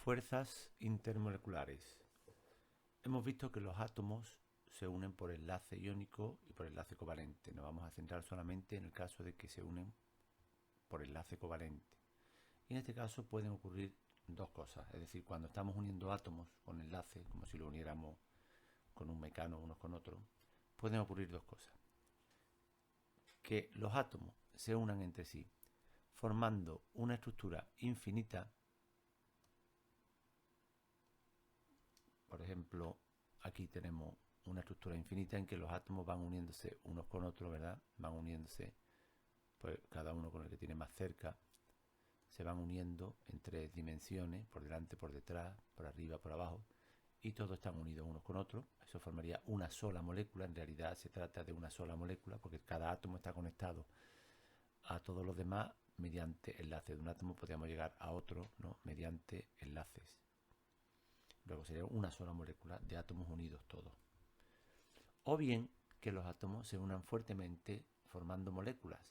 Fuerzas intermoleculares. Hemos visto que los átomos se unen por enlace iónico y por enlace covalente. Nos vamos a centrar solamente en el caso de que se unen por enlace covalente. Y en este caso pueden ocurrir dos cosas. Es decir, cuando estamos uniendo átomos con enlace, como si lo uniéramos con un mecano unos con otros, pueden ocurrir dos cosas. Que los átomos se unan entre sí, formando una estructura infinita. Por ejemplo, aquí tenemos una estructura infinita en que los átomos van uniéndose unos con otros, ¿verdad? Van uniéndose, pues cada uno con el que tiene más cerca, se van uniendo en tres dimensiones, por delante, por detrás, por arriba, por abajo, y todos están unidos unos con otros. Eso formaría una sola molécula. En realidad se trata de una sola molécula, porque cada átomo está conectado a todos los demás mediante enlaces. De un átomo podríamos llegar a otro, ¿no?, mediante enlaces. Luego sería una sola molécula de átomos unidos todos. O bien que los átomos se unan fuertemente formando moléculas.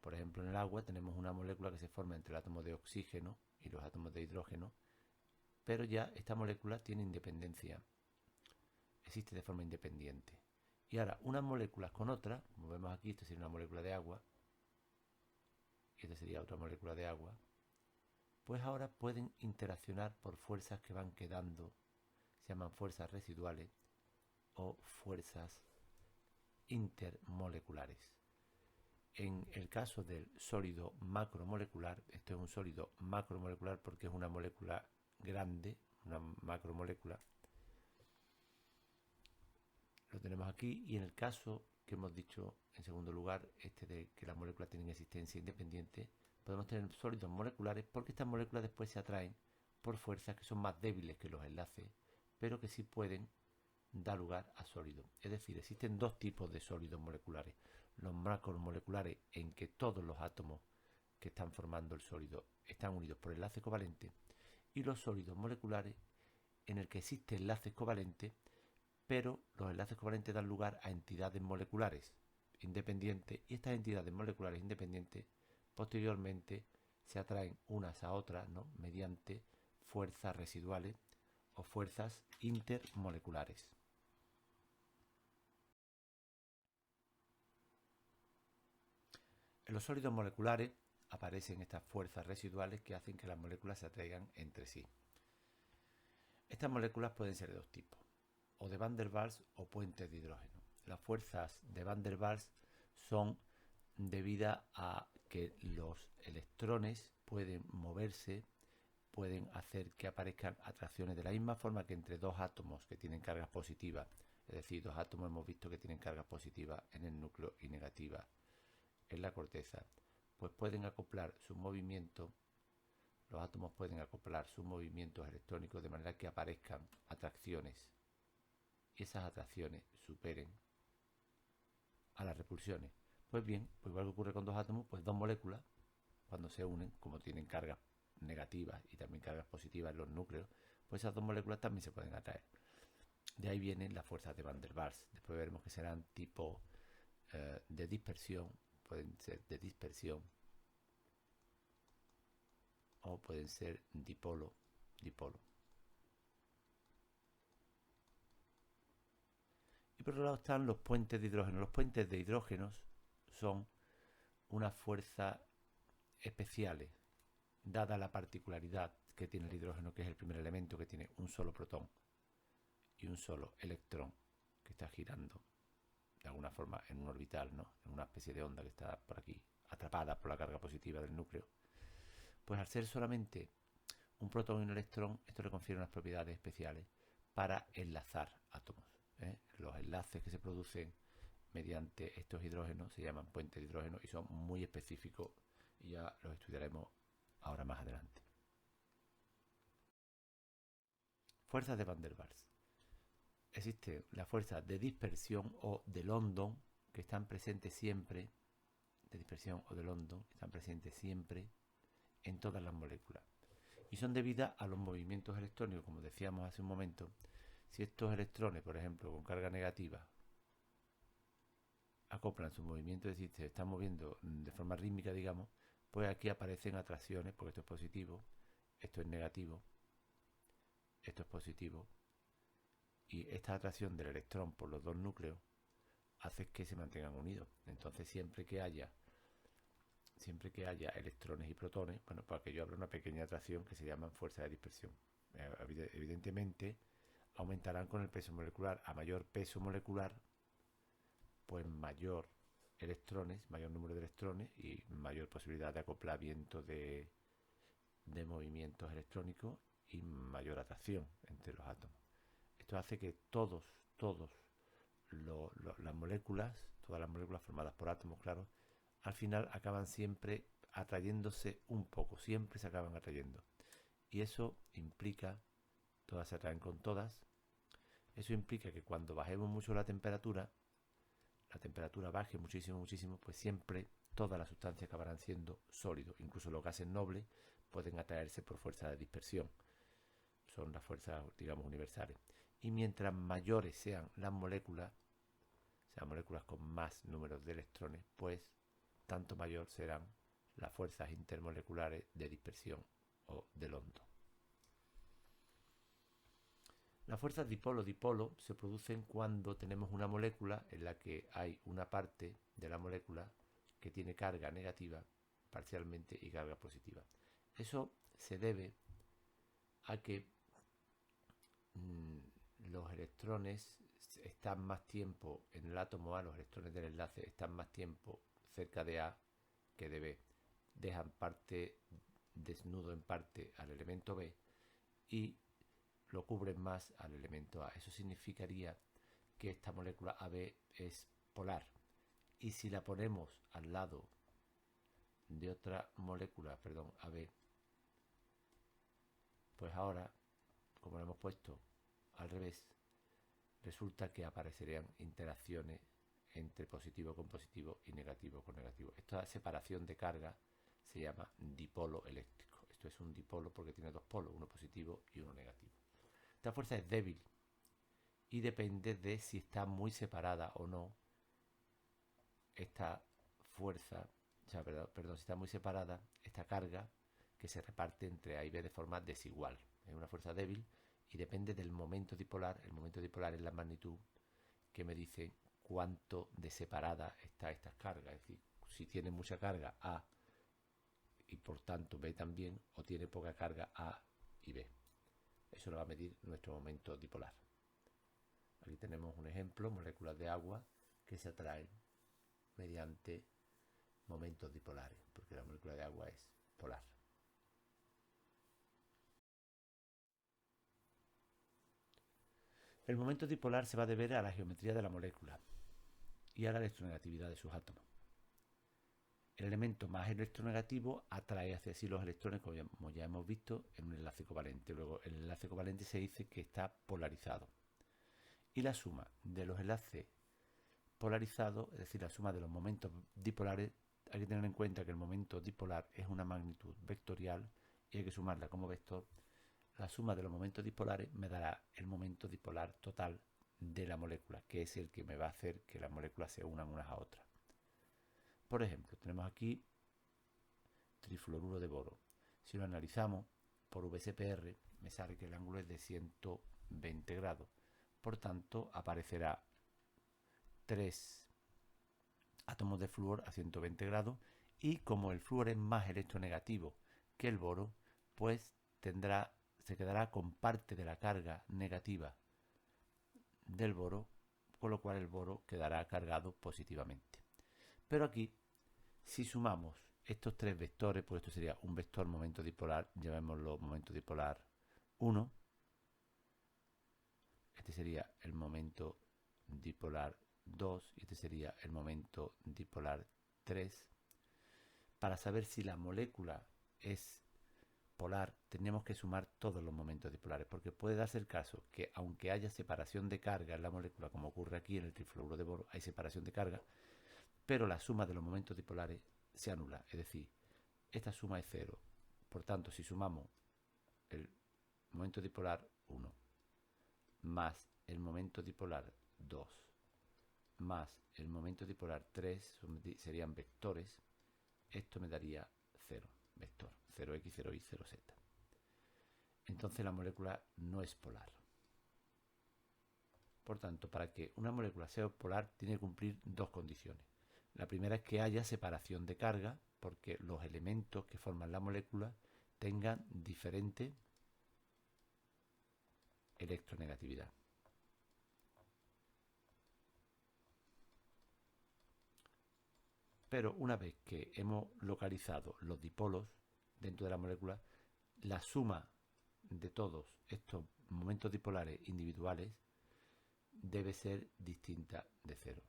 Por ejemplo, en el agua tenemos una molécula que se forma entre el átomo de oxígeno y los átomos de hidrógeno, pero ya esta molécula tiene independencia, existe de forma independiente. Y ahora, unas moléculas con otras, como vemos aquí, esta sería una molécula de agua, y esta sería otra molécula de agua, pues ahora pueden interaccionar por fuerzas que van quedando, se llaman fuerzas residuales o fuerzas intermoleculares. En el caso del sólido macromolecular, esto es un sólido macromolecular porque es una molécula grande, una macromolécula, lo tenemos aquí. Y en el caso que hemos dicho en segundo lugar, este de que las moléculas tienen existencia independiente, podemos tener sólidos moleculares porque estas moléculas después se atraen por fuerzas que son más débiles que los enlaces, pero que sí pueden dar lugar a sólidos. Es decir, existen dos tipos de sólidos moleculares: los macromoleculares, en que todos los átomos que están formando el sólido están unidos por enlace covalente, y los sólidos moleculares, en el que existen enlaces covalentes, pero los enlaces covalentes dan lugar a entidades moleculares independientes, y estas entidades moleculares independientes posteriormente se atraen unas a otras, ¿no?, mediante fuerzas residuales o fuerzas intermoleculares. En los sólidos moleculares aparecen estas fuerzas residuales que hacen que las moléculas se atraigan entre sí. Estas moléculas pueden ser de dos tipos: o de Van der Waals o puentes de hidrógeno. Las fuerzas de Van der Waals son debidas a que los electrones pueden moverse, pueden hacer que aparezcan atracciones de la misma forma que entre dos átomos que tienen cargas positivas. Es decir, dos átomos hemos visto que tienen cargas positivas en el núcleo y negativas en la corteza, pues pueden acoplar sus movimientos. Los átomos pueden acoplar sus movimientos electrónicos de manera que aparezcan atracciones, y esas atracciones superen a las repulsiones. Pues bien, pues igual que ocurre con dos átomos, pues dos moléculas, cuando se unen, como tienen cargas negativas y también cargas positivas en los núcleos, pues esas dos moléculas también se pueden atraer. De ahí vienen las fuerzas de Van der Waals. Después veremos que serán tipo de dispersión, pueden ser de dispersión, o pueden ser dipolo. Y por otro lado están los puentes de hidrógeno. Los puentes de hidrógenos son unas fuerzas especiales, dada la particularidad que tiene el hidrógeno, que es el primer elemento que tiene un solo protón y un solo electrón que está girando de alguna forma en un orbital, ¿no?, en una especie de onda que está por aquí, atrapada por la carga positiva del núcleo. Pues al ser solamente un protón y un electrón, esto le confiere unas propiedades especiales para enlazar átomos. Los enlaces que se producen mediante estos hidrógenos se llaman puentes de hidrógeno y son muy específicos, y ya los estudiaremos ahora más adelante. Fuerzas de Van der Waals. Existe la fuerza de dispersión o de London, que están presentes siempre, de dispersión o de London, están presentes siempre en todas las moléculas, y son debidas a los movimientos electrónicos, como decíamos hace un momento. Si estos electrones, por ejemplo, con carga negativa, acoplan sus movimientos, es decir, se están moviendo de forma rítmica, digamos, pues aquí aparecen atracciones, porque esto es positivo, esto es negativo, esto es positivo, y esta atracción del electrón por los dos núcleos hace que se mantengan unidos. Entonces siempre que haya electrones y protones, bueno, pues aquello habrá una pequeña atracción que se llama fuerza de dispersión. Evidentemente aumentarán con el peso molecular. A mayor peso molecular, pues mayor número de electrones y mayor posibilidad de acoplamiento de movimientos electrónicos y mayor atracción entre los átomos. Esto hace que todas las moléculas formadas por átomos, claro, al final acaban siempre atrayéndose un poco, siempre se acaban atrayendo. Y eso implica, todas se atraen con todas, eso implica que cuando bajemos mucho la temperatura baje muchísimo, pues siempre todas las sustancias acabarán siendo sólidos. Incluso los gases nobles pueden atraerse por fuerza de dispersión. Son las fuerzas, digamos, universales. Y mientras mayores sean las moléculas, sean moléculas con más números de electrones, pues tanto mayor serán las fuerzas intermoleculares de dispersión o de London. Las fuerzas dipolo-dipolo se producen cuando tenemos una molécula en la que hay una parte de la molécula que tiene carga negativa parcialmente y carga positiva. Eso se debe a que los electrones están más tiempo en el átomo A, los electrones del enlace están más tiempo cerca de A que de B. Dejan parte desnudo en parte al elemento B y lo cubren más al elemento A. Eso significaría que esta molécula AB es polar. Y si la ponemos al lado de otra molécula, AB, pues ahora, como lo hemos puesto al revés, resulta que aparecerían interacciones entre positivo con positivo y negativo con negativo. Esta separación de carga se llama dipolo eléctrico. Esto es un dipolo porque tiene dos polos, uno positivo y uno negativo. Esta fuerza es débil y depende de si está muy separada o no esta fuerza, si está muy separada esta carga que se reparte entre A y B de forma desigual. Es una fuerza débil y depende del momento dipolar. El momento dipolar es la magnitud que me dice cuánto de separada está estas cargas. Es decir, si tiene mucha carga A y por tanto B también, o tiene poca carga A y B. Eso lo va a medir nuestro momento dipolar. Aquí tenemos un ejemplo, moléculas de agua que se atraen mediante momentos dipolares, porque la molécula de agua es polar. El momento dipolar se va a deber a la geometría de la molécula y a la electronegatividad de sus átomos. El elemento más electronegativo atrae hacia sí los electrones, como ya hemos visto, en un enlace covalente. Luego, el enlace covalente se dice que está polarizado. Y la suma de los enlaces polarizados, es decir, la suma de los momentos dipolares, hay que tener en cuenta que el momento dipolar es una magnitud vectorial y hay que sumarla como vector. La suma de los momentos dipolares me dará el momento dipolar total de la molécula, que es el que me va a hacer que las moléculas se unan unas a otras. Por ejemplo, tenemos aquí trifluoruro de boro. Si lo analizamos por VSPR, me sale que el ángulo es de 120 grados. Por tanto, aparecerá 3 átomos de flúor a 120 grados y como el flúor es más electronegativo que el boro, pues se quedará con parte de la carga negativa del boro, con lo cual el boro quedará cargado positivamente. Pero aquí, si sumamos estos tres vectores, pues esto sería un vector momento dipolar, llamémoslo momento dipolar 1, este sería el momento dipolar 2 y este sería el momento dipolar 3. Para saber si la molécula es polar, tenemos que sumar todos los momentos dipolares, porque puede darse el caso que aunque haya separación de carga en la molécula, como ocurre aquí en el trifluoruro de boro, hay separación de carga, pero la suma de los momentos dipolares se anula, es decir, esta suma es 0. Por tanto, si sumamos el momento dipolar 1 más el momento dipolar 2 más el momento dipolar 3, serían vectores, esto me daría 0, vector, 0x, 0y, 0z. entonces la molécula no es polar. Por tanto, para que una molécula sea polar tiene que cumplir dos condiciones. La primera es que haya separación de carga, porque los elementos que forman la molécula tengan diferente electronegatividad. Pero una vez que hemos localizado los dipolos dentro de la molécula, la suma de todos estos momentos dipolares individuales debe ser distinta de cero,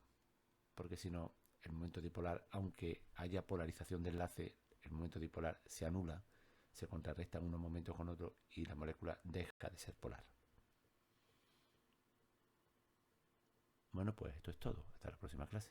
porque si no, el momento dipolar, aunque haya polarización de enlace, el momento dipolar se anula, se contrarrestan unos momentos con otros y la molécula deja de ser polar. Bueno, pues esto es todo. Hasta la próxima clase.